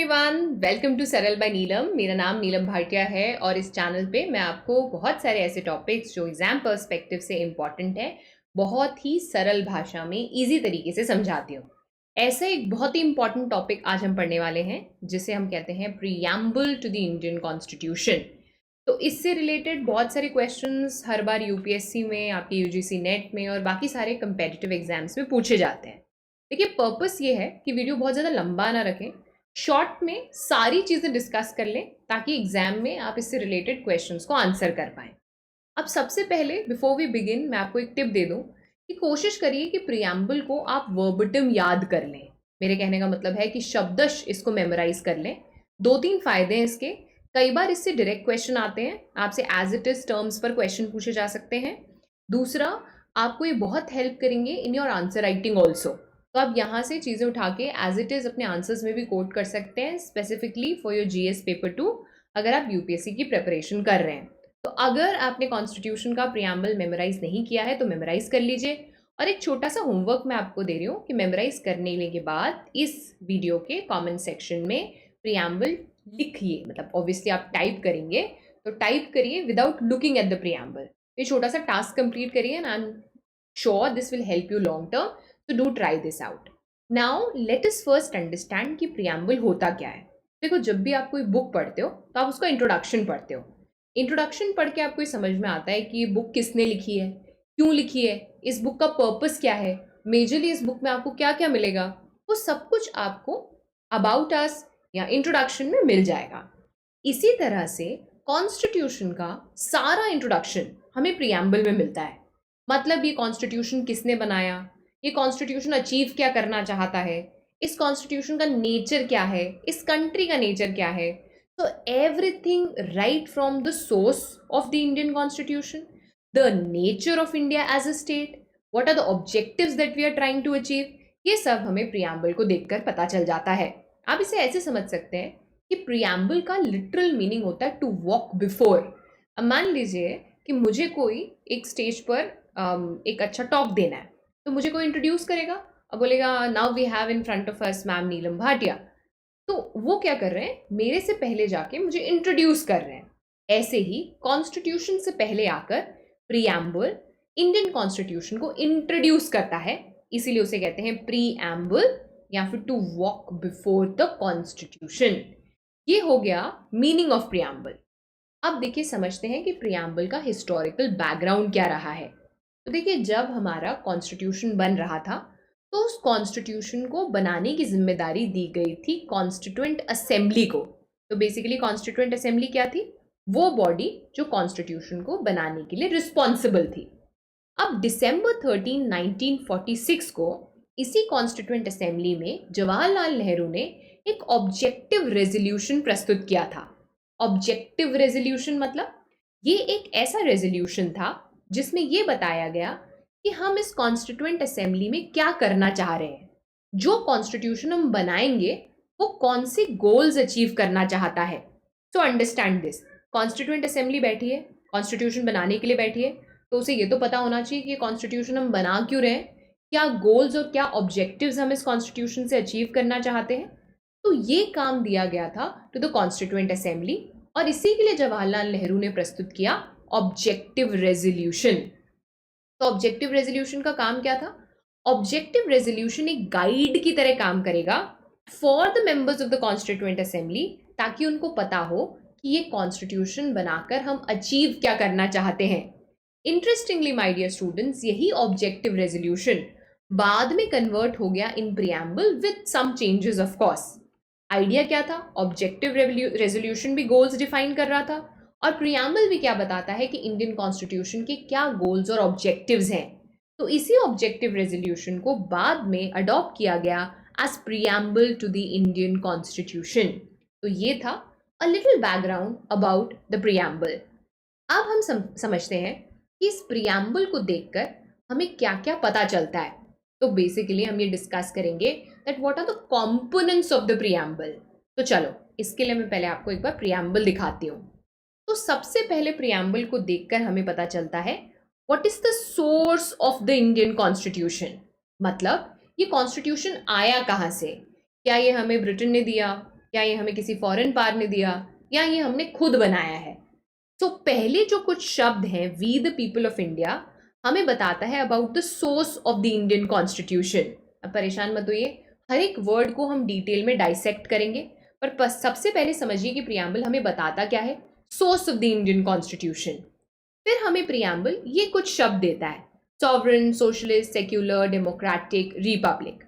Everyone, welcome to सरल bye नीलम। मेरा नाम नीलम भाटिया है और इस चैनल पे मैं आपको बहुत सारे ऐसे टॉपिक्स जो एग्जाम पर्सपेक्टिव से इम्पॉर्टेंट है बहुत ही सरल भाषा में इजी तरीके से समझाती हूँ। ऐसा एक बहुत ही इम्पॉर्टेंट टॉपिक आज हम पढ़ने वाले हैं जिसे हम कहते हैं preamble to the Indian constitution. तो इससे रिलेटेड बहुत सारे क्वेश्चंस हर बार यूपीएससी में, आपके यूजीसी नेट में और बाकी सारे कंपेटिटिव एग्जाम्स में पूछे जाते हैं। देखिए, पर्पस ये है कि वीडियो बहुत ज़्यादा लंबा ना रखें, शॉर्ट में सारी चीज़ें डिस्कस कर लें ताकि एग्जाम में आप इससे रिलेटेड क्वेश्चंस को आंसर कर पाएँ। अब सबसे पहले बिफोर वी बिगिन मैं आपको एक टिप दे दूं कि कोशिश करिए कि प्रियम्बल को आप वर्बटिम याद कर लें। मेरे कहने का मतलब है कि शब्दश इसको मेमोराइज कर लें। दो तीन फायदे हैं इसके। कई बार इससे डायरेक्ट क्वेश्चन आते हैं, आपसे एज इट इज टर्म्स पर क्वेश्चन पूछे जा सकते हैं। दूसरा, आपको ये बहुत हेल्प करेंगे in your answer writing also. तो आप यहाँ से चीज़ें उठा के एज इट इज़ अपने आंसर्स में भी कोट कर सकते हैं, specifically for your GS paper 2 अगर आप यूपीएससी की प्रिपरेशन कर रहे हैं। तो अगर आपने कॉन्स्टिट्यूशन का प्रियम्बल मेमोराइज नहीं किया है तो मेमोराइज कर लीजिए। और एक छोटा सा होमवर्क मैं आपको दे रही हूँ कि मेमोराइज करने के बाद इस वीडियो के कमेंट सेक्शन में प्रियम्बल लिखिए। मतलब ऑब्वियसली आप टाइप करेंगे तो टाइप करिए without looking at the preamble. ये छोटा सा टास्क कंप्लीट करिए and I am sure this will help you long term. तो do try this out. Now let us first understand कि प्रियम्बल होता क्या है। देखो, जब भी आप कोई बुक पढ़ते हो तो आप उसका इंट्रोडक्शन पढ़ते हो। इंट्रोडक्शन पढ़ के आपको ये समझ में आता है कि ये बुक किसने लिखी है, क्यों लिखी है, इस बुक का पर्पस क्या है, मेजरली इस बुक में आपको क्या क्या मिलेगा, वो सब कुछ आपको अबाउट अस या इंट्रोडक्शन में मिल जाएगा। इसी तरह से कॉन्स्टिट्यूशन का सारा इंट्रोडक्शन हमें प्रियम्बल में मिलता है। मतलब ये कॉन्स्टिट्यूशन किसने बनाया, ये कॉन्स्टिट्यूशन अचीव क्या करना चाहता है, इस कॉन्स्टिट्यूशन का नेचर क्या है, इस कंट्री का नेचर क्या है। So everything right from the source of the Indian Constitution, the nature of India as a state, what are the objectives that we are trying to achieve, ये सब हमें प्रियम्बल को देखकर पता चल जाता है। आप इसे ऐसे समझ सकते हैं कि प्रियम्बल का लिटरल मीनिंग होता है टू वॉक बिफोर। अब मान लीजिए कि मुझे कोई एक स्टेज पर एक अच्छा टॉक देना है, तो मुझे कोई इंट्रोड्यूस करेगा और बोलेगा now we have in front of us ma'am Neelam Bhatia. तो वो क्या कर रहे हैं, मेरे से पहले जाके मुझे इंट्रोड्यूस कर रहे हैं। ऐसे ही कॉन्स्टिट्यूशन से पहले आकर प्रियम्बल इंडियन कॉन्स्टिट्यूशन को इंट्रोड्यूस करता है, इसीलिए उसे कहते हैं प्रीएम्बल या फिर to walk before the constitution. ये हो गया मीनिंग ऑफ प्रियम्बल। अब देखिए, समझते हैं कि प्रियम्बल का हिस्टोरिकल बैकग्राउंड क्या रहा है। तो देखिए, जब हमारा कॉन्स्टिट्यूशन बन रहा था तो उस कॉन्स्टिट्यूशन को बनाने की जिम्मेदारी दी गई थी कॉन्स्टिट्यूएंट असेंबली को। तो बेसिकली कॉन्स्टिट्यूएंट असेंबली क्या थी, वो बॉडी जो कॉन्स्टिट्यूशन को बनाने के लिए रिस्पॉन्सिबल थी। अब दिसंबर 13, 1946 को इसी कॉन्स्टिट्यूएंट असेंबली में जवाहरलाल नेहरू ने एक ऑब्जेक्टिव रेजोल्यूशन प्रस्तुत किया था। ऑब्जेक्टिव रेजोल्यूशन मतलब ये एक ऐसा रेजोल्यूशन था जिसमें ये बताया गया कि हम इस कॉन्स्टिट्यूएंट असेंबली में क्या करना चाह रहे हैं, जो कॉन्स्टिट्यूशन हम बनाएंगे वो कौन से गोल्स अचीव करना चाहता है। So understand this, constituent assembly बैठी है, कॉन्स्टिट्यूशन बनाने के लिए बैठी है, तो उसे ये तो पता होना चाहिए कि ये कॉन्स्टिट्यूशन हम बना क्यों रहे हैं, क्या गोल्स और क्या ऑब्जेक्टिव्स हम इस कॉन्स्टिट्यूशन से अचीव करना चाहते हैं। तो ये काम दिया गया था टू द कॉन्स्टिट्यूएंट असेंबली और इसी के लिए जवाहरलाल नेहरू ने प्रस्तुत किया ऑब्जेक्टिव रेजोल्यूशन। तो ऑब्जेक्टिव रेजोल्यूशन का काम क्या था, ऑब्जेक्टिव रेजोल्यूशन एक गाइड की तरह काम करेगा for the members of the constituent assembly, ताकि उनको पता हो कि ये कॉन्स्टिट्यूशन बनाकर हम अचीव क्या करना चाहते हैं। इंटरेस्टिंगली माय डियर स्टूडेंट्स, यही ऑब्जेक्टिव रेजोल्यूशन बाद में कन्वर्ट हो गया in preamble with some changes of course. Idea क्या था, ऑब्जेक्टिव रेजोल्यूशन भी गोल्स डिफाइन कर रहा था और प्रियम्बल भी क्या बताता है कि इंडियन कॉन्स्टिट्यूशन के क्या गोल्स और ऑब्जेक्टिव्स हैं। तो इसी ऑब्जेक्टिव रेजोल्यूशन को बाद में अडॉप्ट किया गया as preamble to the Indian constitution. तो ये था a little background about the preamble. अब हम समझते हैं कि इस प्रियम्बल को देखकर हमें क्या क्या पता चलता है। तो बेसिकली हम ये डिस्कस करेंगे that what are the components of the preamble. तो चलो, इसके लिए मैं पहले आपको एक बार प्रियम्बल दिखाती हूँ। तो सबसे पहले प्रियम्बल को देखकर हमें पता चलता है what is the source of the Indian constitution. मतलब ये कॉन्स्टिट्यूशन आया कहाँ से, क्या ये हमें ब्रिटेन ने दिया, क्या ये हमें किसी फॉरेन पावर ने दिया या ये हमने खुद बनाया है? तो पहले जो कुछ शब्द हैं, we the people of India, हमें बताता है about the source of the Indian constitution. अब परेशान मत होइए, हर एक वर्ड को हम डिटेल में डाइसेक्ट करेंगे, पर सबसे पहले समझिए कि प्रियम्बल हमें बताता क्या है, source of the Indian constitution. फिर हमें प्रियम्बल ये कुछ शब्द देता है, sovereign, socialist, secular, democratic, Republic.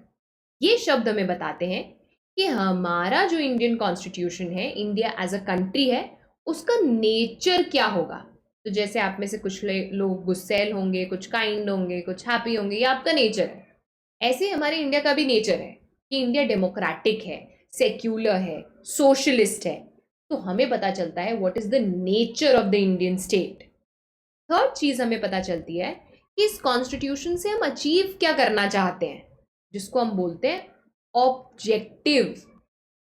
ये शब्द हमें बताते हैं कि हमारा जो इंडियन कॉन्स्टिट्यूशन है, इंडिया एज अ कंट्री है, उसका नेचर क्या होगा। तो जैसे आप में से कुछ लोग गुस्सैल होंगे, कुछ काइंड होंगे, कुछ हैप्पी होंगे, ये आपका नेचर है। ऐसे ही हमारे इंडिया का भी नेचर है कि इंडिया डेमोक्रेटिक है, सेक्युलर है, सोशलिस्ट है। तो हमें पता चलता है what is the nature of the Indian state. Third चीज हमें पता चलती है कि इस कॉन्स्टिट्यूशन से हम अचीव क्या करना चाहते हैं, जिसको हम बोलते हैं objective.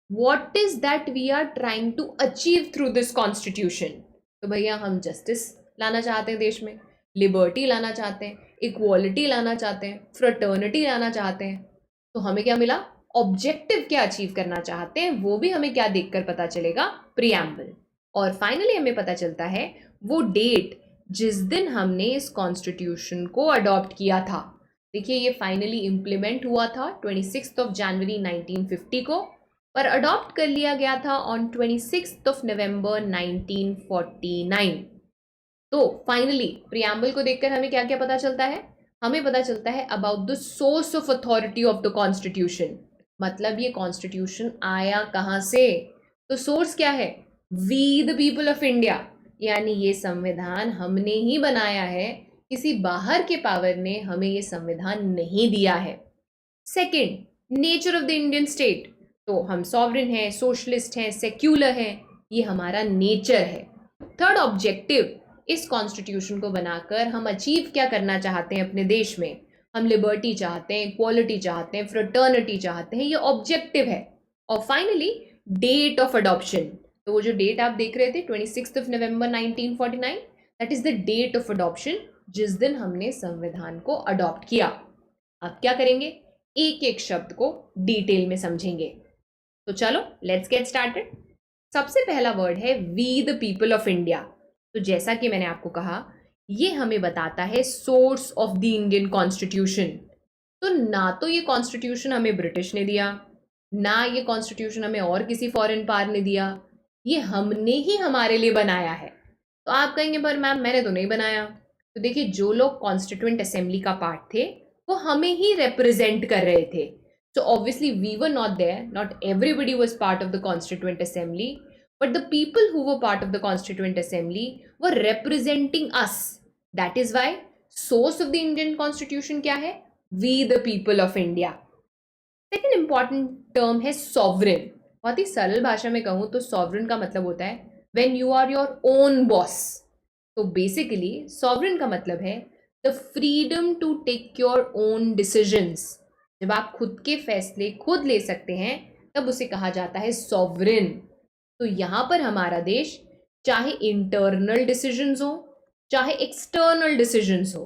What is that we are trying to achieve through this constitution. तो भैया हम जस्टिस लाना चाहते हैं देश में, लिबर्टी लाना चाहते हैं, इक्वालिटी लाना चाहते हैं, फ्रेटर्निटी लाना चाहते हैं। तो हमें क्या मिला, ऑब्जेक्टिव क्या अचीव करना चाहते हैं, वो भी हमें क्या देखकर पता चलेगा, प्रियम्बल। और फाइनली हमें पता चलता है वो डेट जिस दिन हमने इस कॉन्स्टिट्यूशन को अडॉप्ट किया था। देखिए ये फाइनली इम्प्लीमेंट हुआ था 26 ऑफ जनवरी 1950 को, पर अडॉप्ट कर लिया गया था ऑन 26 ऑफ नवंबर 1949। तो फाइनली प्रियम्बल को देखकर हमें क्या क्या पता चलता है, हमें पता चलता है about the source of authority of the constitution. मतलब ये कॉन्स्टिट्यूशन आया कहाँ से, तो सोर्स क्या है, we the people of India, यानी ये संविधान हमने ही बनाया है, किसी बाहर के पावर ने हमें ये संविधान नहीं दिया है। Second, nature of the Indian state, तो हम सॉवरेन हैं, सोशलिस्ट हैं, सेक्युलर हैं, ये हमारा नेचर है। थर्ड, ऑब्जेक्टिव, इस कॉन्स्टिट्यूशन को बनाकर हम अचीव क्या करना चाहते हैं अपने देश में, हम लिबर्टी चाहते हैं, इक्वालिटी चाहते हैं, फ्रेटर्निटी चाहते हैं, ये ऑब्जेक्टिव है। और फाइनली डेट ऑफ अडॉप्शन, तो वो जो डेट आप देख रहे थे 26 of November 1949, that is the date of adoption, जिस दिन हमने संविधान को अडॉप्ट किया। अब क्या करेंगे, एक एक शब्द को डिटेल में समझेंगे। तो चलो लेट्स गेट स्टार्टेड। सबसे पहला वर्ड है we the people of India. तो जैसा कि मैंने आपको कहा, ये हमें बताता है source of the Indian constitution. तो ना तो ये कॉन्स्टिट्यूशन हमें ब्रिटिश ने दिया, ना ये कॉन्स्टिट्यूशन हमें और किसी फॉरेन पावर ने दिया, ये हमने ही हमारे लिए बनाया है। तो आप कहेंगे पर मैम मैंने तो नहीं बनाया। तो देखिए जो लोग कॉन्स्टिट्यूएंट असेंबली का पार्ट थे वो हमें ही रिप्रेजेंट कर रहे थे। So obviously we were not there, not everybody was part of the Constituent Assembly, but the people who were part of the Constituent Assembly were representing us. That is why source of the Indian Constitution क्या है, we the people of India. Second important term है sovereign। बहुत ही सरल भाषा में कहूँ तो sovereign का मतलब होता है when you are your own boss। तो बेसिकली sovereign का मतलब है the freedom to take your own decisions। जब आप खुद के फैसले खुद ले सकते हैं तब उसे कहा जाता है सॉवरेन। तो यहाँ पर हमारा देश चाहे इंटरनल डिसीजंस हो चाहे एक्सटर्नल डिसीजंस हो,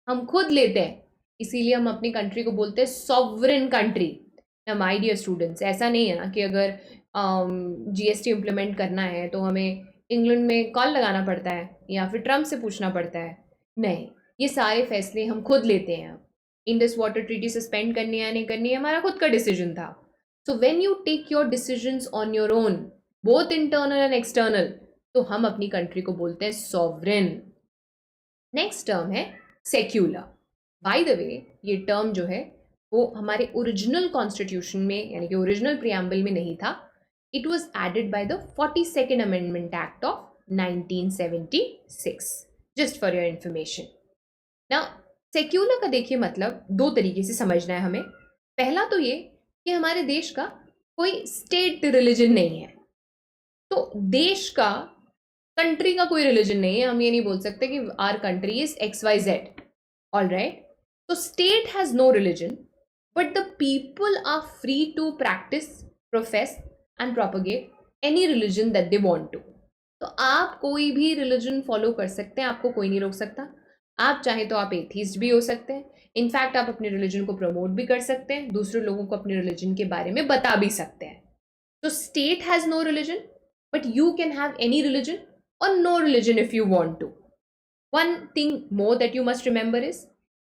हम खुद लेते हैं, इसीलिए हम अपनी कंट्री को बोलते हैं सॉवरेन कंट्री। ना माय डियर स्टूडेंट्स, ऐसा नहीं है ना कि अगर जीएसटी इम्प्लीमेंट करना है तो हमें इंग्लैंड में कॉल लगाना पड़ता है या फिर ट्रम्प से पूछना पड़ता है। नहीं, ये सारे फैसले हम खुद लेते हैं। इंडस वाटर ट्रीटी सस्पेंड करनी है नहीं करनी है हमारा खुद का डिसीजन था। So when you take your decisions on your own, both internal and external, तो हम अपनी कंट्री को बोलते हैं सॉवरेन। नेक्स्ट टर्म है सेक्युलर। बाय द वे ये टर्म जो है वो हमारे ओरिजिनल कॉन्स्टिट्यूशन में यानी कि ओरिजिनल प्रियम्बल में नहीं था। It was added by the 42nd amendment act of 1976, just for your information. Now secular का देखिए मतलब दो तरीके से समझना है हमें। पहला तो ये कि हमारे देश का कोई स्टेट रिलीजन नहीं है, तो देश का, कंट्री का कोई रिलीजन नहीं है। हम ये नहीं बोल सकते कि our country is XYZ, alright. तो state has no religion but the people are free to practice, profess and propagate any religion that they want to. तो आप कोई भी रिलीजन फॉलो कर सकते हैं, आपको कोई नहीं रोक सकता। आप चाहे तो आप एथीस्ट भी हो सकते हैं, इनफैक्ट आप अपने रिलीजन को प्रमोट भी कर सकते हैं, दूसरे लोगों को अपने रिलीजन के बारे में बता भी सकते हैं। So state has no religion, but you can have any religion or no religion if you want to. One thing more that you must remember is,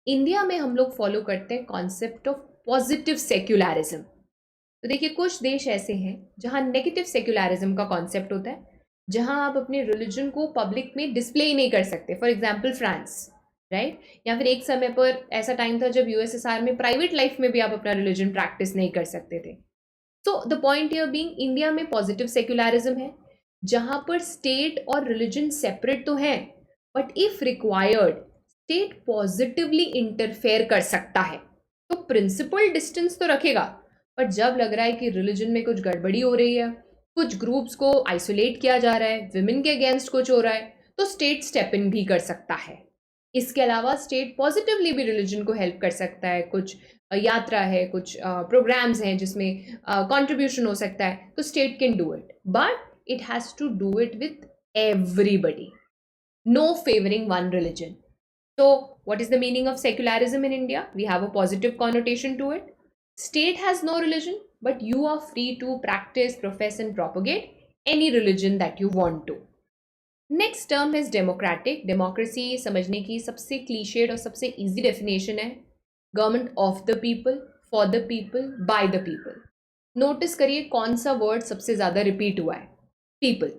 India में हम लोग फॉलो करते हैं कॉन्सेप्ट ऑफ पॉजिटिव सेक्युलरिज्म. तो देखिए, कुछ देश ऐसे हैं जहां नेगेटिव सेक्युलरिज्म का कॉन्सेप्ट होता है, जहां आप अपने रिलीजन को पब्लिक में डिस्प्ले ही नहीं कर सकते. For example France, right? या फिर एक समय पर ऐसा टाइम था जब यूएसएसआर में प्राइवेट लाइफ में भी आप अपना रिलीजन प्रैक्टिस नहीं कर सकते थे. So the point here being, India में पॉजिटिव सेक्युलरिज्म है, जहां पर स्टेट और रिलीजन सेपरेट तो हैं, but if required state positively interfere कर सकता है. तो प्रिंसिपल डिस्टेंस तो रखेगा, पर जब लग रहा है कि रिलीजन में कुछ गड़बड़ी हो रही है, कुछ ग्रुप्स को आइसोलेट किया जा रहा है, विमेन के अगेंस्ट कुछ हो रहा है, तो स्टेट स्टेप इन भी कर सकता है. इसके अलावा स्टेट पॉजिटिवली भी रिलीजन को हेल्प कर सकता है. कुछ यात्रा है, कुछ प्रोग्राम्स हैं जिसमें कंट्रीब्यूशन हो सकता है, तो state can do it, but it has to do it with everybody, no favouring one religion. So, what is the meaning of secularism in India? We have a positive connotation to it. State has no religion, but you are free to practice, profess and propagate any religion that you want to. Next term is democratic. Democracy समझने की सबसे cliched और सबसे easy definition है government of the people, for the people, by the people. Notice करिए कौन सा word सबसे ज़्यादा repeat हुआ है, people.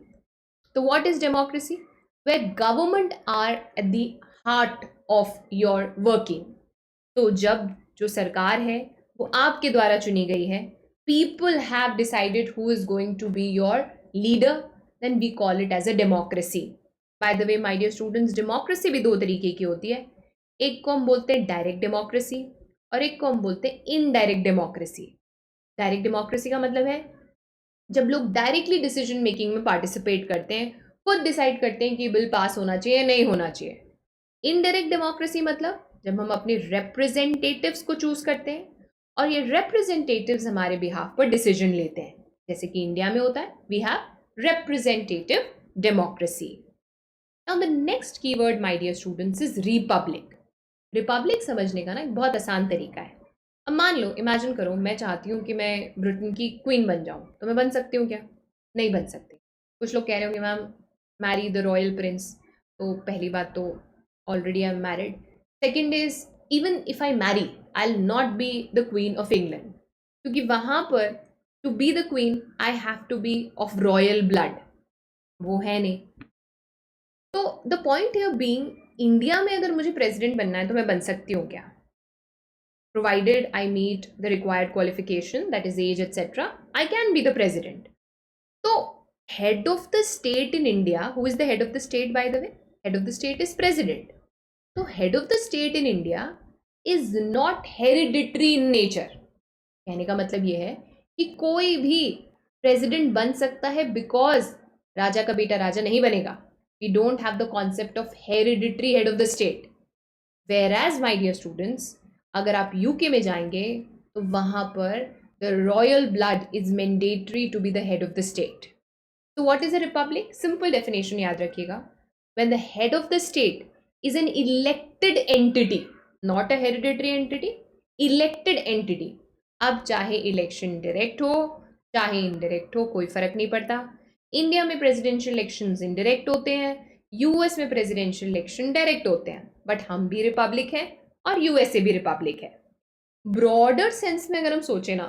तो what is democracy? Where government are at the heart of your working. तो जब जो सरकार है वो आपके द्वारा चुनी गई है, people have decided who is going to be your leader, then we call it as a democracy. By the way my dear students, democracy भी दो तरीके की होती है. एक को हम बोलते हैं डायरेक्ट डेमोक्रेसी और एक को हम बोलते हैं इनडायरेक्ट डेमोक्रेसी. डायरेक्ट डेमोक्रेसी का मतलब है जब लोग डायरेक्टली डिसीजन मेकिंग में पार्टिसिपेट करते हैं, खुद डिसाइड करते हैं कि बिल पास होना चाहिए या नहीं होना चाहिए. इनडायरेक्ट डेमोक्रेसी मतलब जब हम अपने रिप्रेजेंटेटिव्स को चूज करते हैं और ये रिप्रेजेंटेटिव्स हमारे बिहाफ पर डिसीजन लेते हैं, जैसे कि इंडिया में होता है, we have representative democracy. Now the next keyword my dear students is republic. Republic समझने का ना एक बहुत आसान तरीका है. अब मान लो, इमेजिन करो, मैं चाहती हूँ कि मैं ब्रिटेन की क्वीन बन जाऊँ, तो मैं बन सकती हूँ क्या? नहीं बन सकती. कुछ लोग कह रहे होंगे ma'am marry the royal prince. तो पहली बात तो already I'm married. Second is, even if I marry, I'll not be the queen of England. क्योंकि वहाँ पर to be the queen, I have to be of royal blood. वो है नहीं. तो the point here being, India में अगर मुझे प्रेसिडेंट बनना है तो मैं बन सकती हूँ क्या? Provided I meet the required qualification, that is age, etc., I can be the president. तो head of the state in India, who is the head of the state by the way? Head of the state is president. तो head of the state in India is not hereditary in nature. कहने का मतलब ये है कि कोई भी president बन सकता है बिकॉज राजा का बेटा राजा नहीं बनेगा. We don't have the concept of hereditary head of the state. Whereas my dear students, अगर आप यूके में जाएंगे तो वहाँ पर the royal blood is mandatory to be the head of the state. तो what is a republic? Simple definition याद रखिएगा. When the head of the state is an elected entity, not a hereditary entity, elected entity. अब चाहे election direct हो चाहे indirect हो, कोई फर्क नहीं पड़ता. इंडिया में प्रेसिडेंशियल इलेक्शंस इनडायरेक्ट होते हैं, यूएस में प्रेसिडेंशियल इलेक्शन डायरेक्ट होते हैं, बट हम भी रिपब्लिक हैं और यूएसए भी रिपब्लिक है. ब्रॉडर सेंस में अगर हम सोचें ना,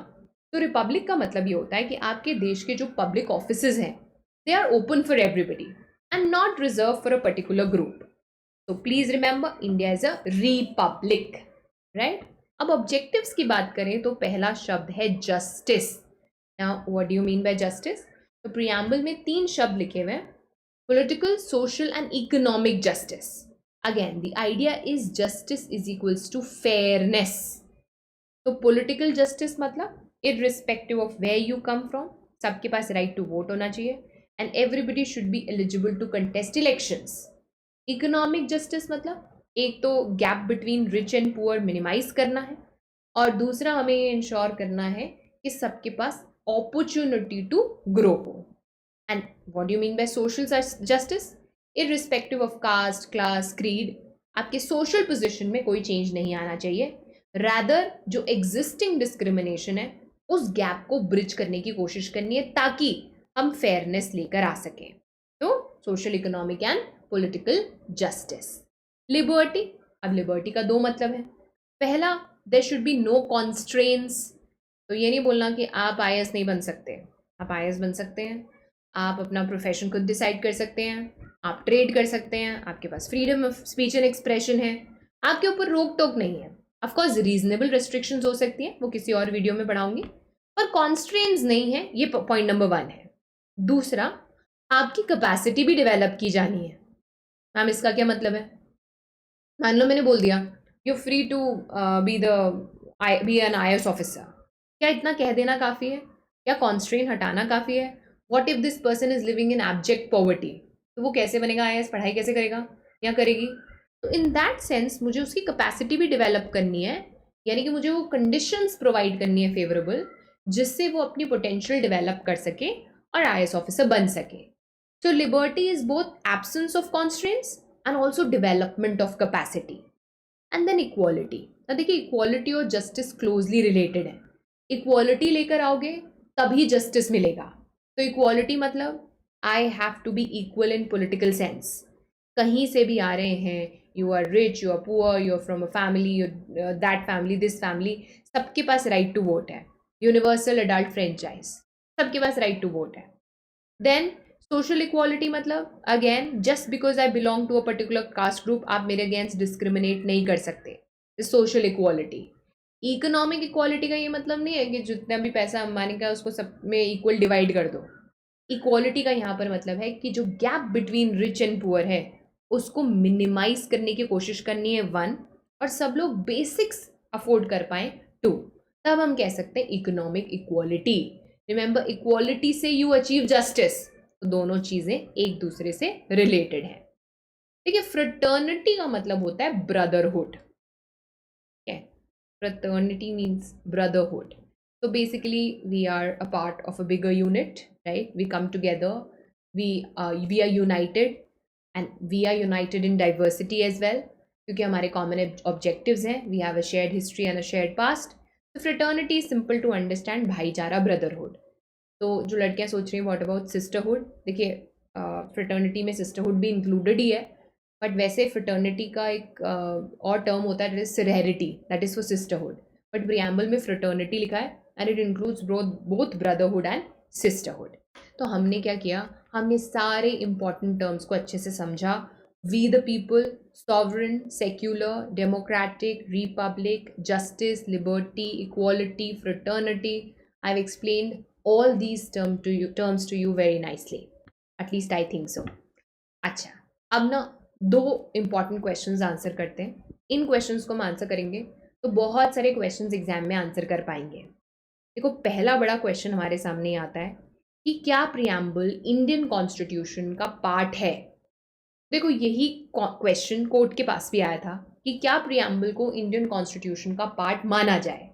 तो रिपब्लिक का मतलब ये होता है कि आपके देश के जो पब्लिक ऑफिसेज हैं, they are open for everybody and not reserve for a particular group. So please remember, India is a republic, right? अब objectives की बात करें तो पहला शब्द है justice. Now what do you mean by justice? तो preamble में 3 शब्द लिखे हुए हैं: political, social and economic justice. Again, the idea is justice is equals to fairness. तो political justice मतलब irrespective of where you come from, सबके पास right to vote होना चाहिए and everybody should be eligible to contest elections. Economic justice मतलब एक तो gap between rich and poor minimize करना है और दूसरा हमें ये इंश्योर करना है कि सबके पास अपॉर्चुनिटी टू ग्रो हो. And what do you mean by social justice? Irrespective of caste, class, creed, आपके सोशल पोजीशन में कोई चेंज नहीं आना चाहिए. रैदर जो एग्जिस्टिंग डिस्क्रिमिनेशन है उस गैप को ब्रिज करने की कोशिश करनी है ताकि हम फेयरनेस लेकर आ सकें। तो social, economic and political justice. Liberty, अब लिबर्टी का दो मतलब है। पहला, there should be no constraints. तो ये नहीं बोलना कि आप आईएएस नहीं बन सकते, आप आईएएस बन सकते हैं, आप अपना प्रोफेशन खुद डिसाइड कर सकते हैं, आप ट्रेड कर सकते हैं, आपके पास freedom of speech and expression है, आपके ऊपर रोक टोक नहीं है। ऑफकोर्स रीजनेबल रेस्ट्रिक्शंस हो सकती हैं, वो किसी और वीडियो में पढ़ाऊंगी, पर कॉन्स्ट्रेंट्स नहीं है। ये पॉइंट नंबर 1 है। दूसरा, आपकी कैपेसिटी भी डेवलप की जानी है। मैम इसका क्या मतलब है? मान लो मैंने बोल दिया you free to be an IAS officer, क्या इतना कह देना काफ़ी है? क्या कॉन्स्ट्रेंट हटाना काफ़ी है? What if this person is living in abject poverty, तो वो कैसे बनेगा आईएएस? पढ़ाई कैसे करेगा या करेगी? तो इन दैट सेंस मुझे उसकी कैपेसिटी भी डेवलप करनी है, यानी कि मुझे वो कंडीशंस प्रोवाइड करनी है फेवरेबल, जिससे वो अपनी पोटेंशियल डेवलप कर सके और आईएएस ऑफिसर बन सके। So liberty is both absence of constraints and also development of capacity. And then equality. अब देखिए इक्वालिटी और जस्टिस क्लोजली रिलेटेड है। इक्वालिटी लेकर आओगे तभी जस्टिस मिलेगा। तो इक्वालिटी मतलब I have to be equal in political sense. कहीं से भी आ रहे हैं, you are rich, you are poor, you are from a family, that family, this family, सबके पास राइट टू वोट है। यूनिवर्सल अडल्ट फ्रेंचाइज, सबके पास राइट टू वोट है। देन सोशल इक्वालिटी मतलब again just because I belong to a particular caste group आप मेरे against discriminate नहीं कर सकते, सोशल इक्वालिटी। इकोनॉमिक इक्वालिटी का ये मतलब नहीं है कि जितना भी पैसा अंबानी का उसको सब में इक्वल डिवाइड कर दो। इक्वालिटी का यहाँ पर मतलब है कि जो gap between rich and poor है उसको मिनिमाइज करने की कोशिश करनी है 1, और सब लोग बेसिक्स अफोर्ड कर पाए 2, तब हम कह सकते हैं इकोनॉमिक इक्वालिटी। रिमेंबर, इक्वालिटी से यू अचीव जस्टिस, तो दोनों चीजें एक दूसरे से रिलेटेड हैं। देखिए फ्रेटर्निटी का मतलब होता है brotherhood. Fraternity means brotherhood. So basically we are a part of a bigger unit, right? We come together, we are united, and we are united in diversity as well, क्योंकि हमारे common objectives हैं, we have a shared history and a shared past. So fraternity is simple to understand, भाईचारा, brotherhood. तो जो लड़कियां सोच रही हैं व्हाट अबाउट सिस्टरहुड, देखिए फ्रेटर्निटी में सिस्टरहुड भी इंक्लूडेड ही है, बट वैसे फ्रेटर्निटी का एक और टर्म होता है, that is sorority, that is for sisterhood, but preamble में फ्रेटर्निटी लिखा है and it includes both brotherhood and sisterhood. तो हमने क्या किया, हमने सारे इंपॉर्टेंट टर्म्स को अच्छे से समझा। We the people, sovereign, secular, democratic, republic, justice, liberty, equality, fraternity, I have explained all these terms to you very nicely, at least I think so. अच्छा, अब ना 2 important questions आंसर करते हैं। इन questions को हम आंसर करेंगे तो बहुत सारे questions एग्जाम में आंसर कर पाएंगे। देखो पहला बड़ा क्वेश्चन हमारे सामने आता है कि क्या प्रियम्बल इंडियन कॉन्स्टिट्यूशन का पार्ट है। देखो यही क्वेश्चन कोर्ट के पास भी आया था कि क्या प्रियम्बल को इंडियन कॉन्स्टिट्यूशन का पार्ट माना जाए,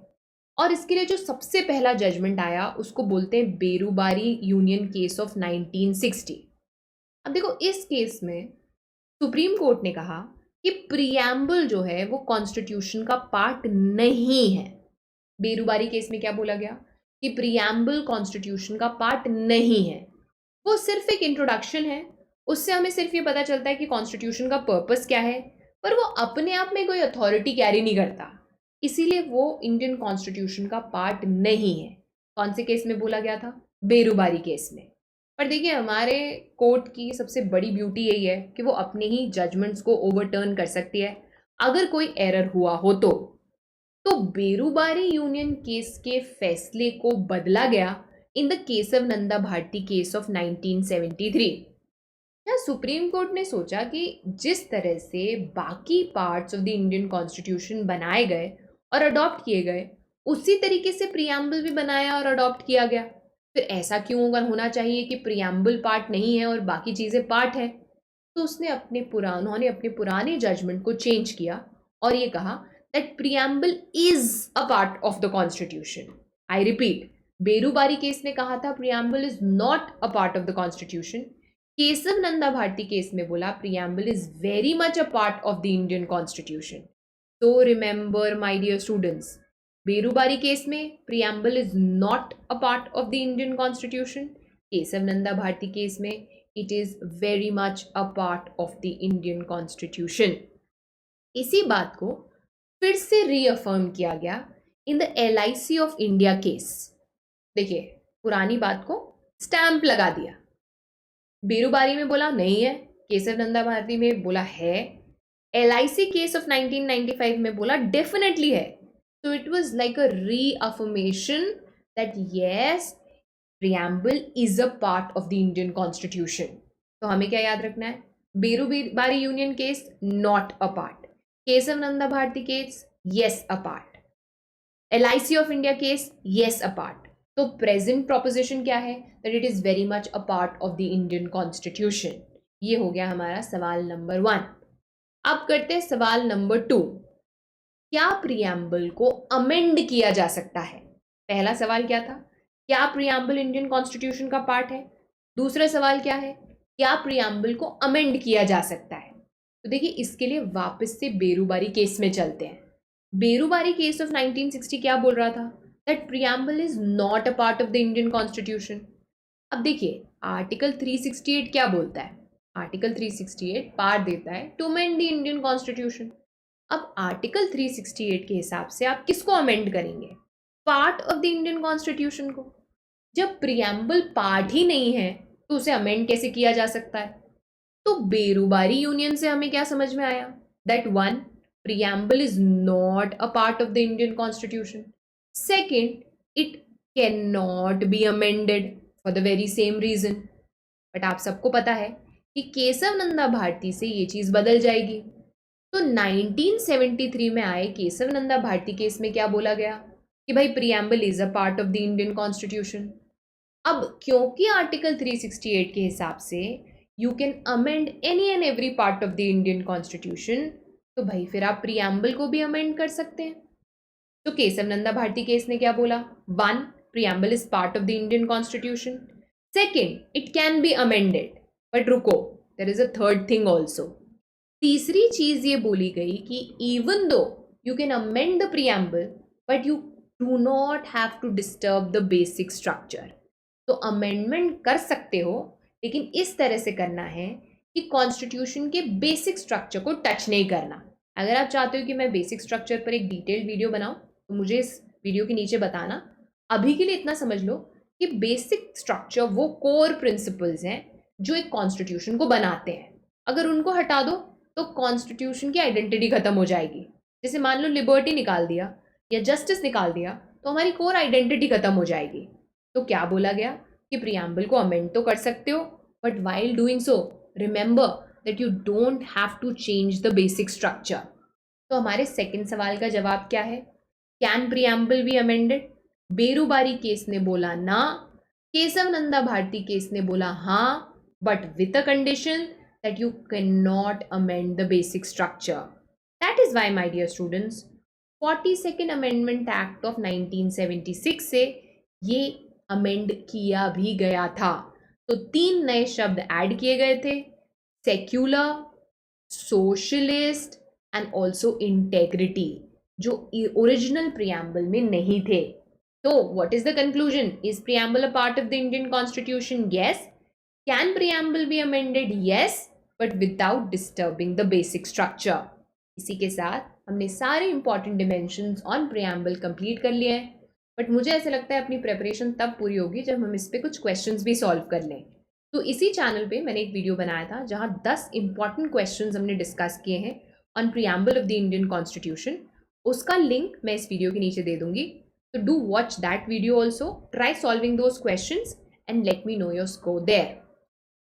और इसके लिए जो सबसे पहला जजमेंट आया उसको बोलते हैं बेरूबारी यूनियन केस ऑफ 1960। अब देखो इस केस में सुप्रीम कोर्ट ने कहा कि प्रियम्बल जो है वो कॉन्स्टिट्यूशन का पार्ट नहीं है। बेरूबारी केस में क्या बोला गया कि प्रियम्बल कॉन्स्टिट्यूशन का पार्ट नहीं है, वो सिर्फ एक इंट्रोडक्शन है। उससे हमें सिर्फ ये पता चलता है कि कॉन्स्टिट्यूशन का पर्पस क्या है, पर वो अपने आप में कोई अथॉरिटी कैरी नहीं करता, इसीलिए वो इंडियन कॉन्स्टिट्यूशन का पार्ट नहीं है। कौन से केस में बोला गया था? बेरूबारी केस में। पर देखिए हमारे कोर्ट की सबसे बड़ी ब्यूटी यही है कि वो अपने ही जजमेंट्स को ओवरटर्न कर सकती है अगर कोई एरर हुआ हो तो बेरूबारी यूनियन केस के फैसले को बदला गया in the Keshav Nanda Bharati case of 1973। या सुप्रीम कोर्ट ने सोचा कि जिस तरह से बाकी parts of the Indian constitution बनाए गए और अडॉप्ट किए गए, उसी तरीके से प्रियम्बल भी बनाया और अडॉप्ट किया गया। फिर ऐसा क्यों होना चाहिए कि प्रियम्बल पार्ट नहीं है और बाकी चीज़ें पार्ट है? तो उन्होंने अपने पुराने जजमेंट को चेंज किया और ये कहा that preamble is a part of the constitution. I repeat, Berubari case ने कहा था preamble is not a part of the constitution. Keshav Nanda Bharati case में बोला preamble is very much a part of the Indian constitution. So remember my dear students, Berubari case में preamble is not a part of the Indian constitution. Keshav Nanda Bharati case में it is very much a part of the Indian constitution. इसी बात को फिर से reaffirm किया गया in the LIC of India case. देखिए, पुरानी बात को स्टैंप लगा दिया. बेरुबारी में बोला नहीं है, केशव नंदा भारती में बोला है, LIC केस ऑफ 1995 में बोला डेफिनेटली है. So it was like a reaffirmation that yes, preamble is a part of the Indian Constitution. तो हमें क्या याद रखना है? Berubari union case not a part, Keshav Nanda Bharati case yes a part, LIC of India case yes a part. तो present proposition क्या है? That it is very much a part of the Indian constitution. ये हो गया हमारा सवाल नंबर 1. अब करते हैं सवाल नंबर 2. क्या प्रियम्बल को अमेंड किया जा सकता है? पहला सवाल क्या था? क्या प्रियम्बल इंडियन कॉन्स्टिट्यूशन का पार्ट है? दूसरा सवाल क्या है? क्या प्रियम्बल को अमेंड किया जा सकता है? तो देखिए, इसके लिए वापस से बेरुबारी केस में चलते हैं. बेरुबारी केस ऑफ 1960 क्या बोल रहा था? That preamble is not a part of the Indian constitution. अब देखिए, आर्टिकल 368 क्या बोलता है? आर्टिकल 368 पार्ट देता है to amend the Indian constitution. अब आर्टिकल 368 के हिसाब से आप किसको अमेंड करेंगे? Part of the Indian constitution को. जब प्रियम्बल पार्ट ही नहीं है तो उसे अमेंड कैसे किया जा सकता है? तो बेरुबारी यूनियन से हमें क्या समझ में आया? That 1, preamble is not a part of the Indian constitution. Second, it can not be amended for the very same reason. But आप सबको पता है कि केशव नंदा भारती से ये चीज बदल जाएगी. तो 1973 में आए केशव नंदा भारती केस में क्या बोला गया? कि भाई preamble is a part of the Indian constitution. अब क्योंकि आर्टिकल 368 के हिसाब से you can amend any and every part of the Indian constitution, तो भाई फिर आप प्रियम्बल को भी अमेंड कर सकते हैं. तो केशव नंदा भारती केस ने क्या बोला? 1, preamble is part of the Indian constitution. Second, it can be amended. But रुको, there is a third thing also. तीसरी चीज ये बोली गई कि even though you can amend the preamble but you do not have to disturb the basic structure. तो amendment कर सकते हो, लेकिन इस तरह से करना है कि कॉन्स्टिट्यूशन के बेसिक स्ट्रक्चर को टच नहीं करना. अगर आप चाहते हो कि मैं बेसिक स्ट्रक्चर पर एक डिटेल्ड वीडियो बनाऊं तो मुझे इस वीडियो के नीचे बताना. अभी के लिए इतना समझ लो कि बेसिक स्ट्रक्चर वो कोर प्रिंसिपल्स हैं जो एक कॉन्स्टिट्यूशन को बनाते हैं. अगर उनको हटा दो तो कॉन्स्टिट्यूशन की आइडेंटिटी खत्म हो जाएगी. जैसे मान लो लिबर्टी निकाल दिया या जस्टिस निकाल दिया तो हमारी कोर आइडेंटिटी खत्म हो जाएगी. तो क्या बोला गया कि प्रियम्बल को अमेंड तो कर सकते हो, but while doing so remember that you don't have to change the basic structure. तो हमारे सेकंड सवाल का जवाब क्या है? Can preamble be amended? Berubari case ने बोला ना, केशव नंदा भारती केस ने बोला हाँ, but with a condition that you cannot amend the basic structure. That is why, my dear students, 42nd Amendment Act of 1976 से ये अमेंड किया भी गया था. तो 3 नए शब्द ऐड किए गए थे: secular, socialist and also integrity, जो ओरिजिनल प्रियम्बल में नहीं थे. तो what is the conclusion? Is preamble a part of the Indian constitution? Yes. Can preamble be amended? Yes, but without disturbing the basic structure. इसी के साथ हमने सारे important dimensions on preamble complete कर लिए हैं. बट मुझे ऐसा लगता है अपनी प्रेपरेशन तब पूरी होगी जब हम इस पे कुछ क्वेश्चंस भी सॉल्व कर लें. तो इसी चैनल पे मैंने एक वीडियो बनाया था जहां 10 इंपॉर्टेंट क्वेश्चंस हमने डिस्कस किए हैं on preamble of the Indian constitution. उसका लिंक मैं इस वीडियो के नीचे दे दूंगी. तो do watch that video also, try solving those questions and let me know your score there.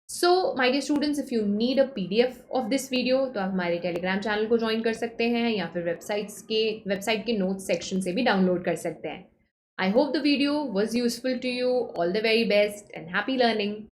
So my dear students, if you need a PDF of this video तो आप हमारे टेलीग्राम चैनल को join कर सकते हैं या फिर website के नोट्स सेक्शन से भी डाउनलोड कर सकते हैं. I hope the video was useful to you. All the very best and happy learning.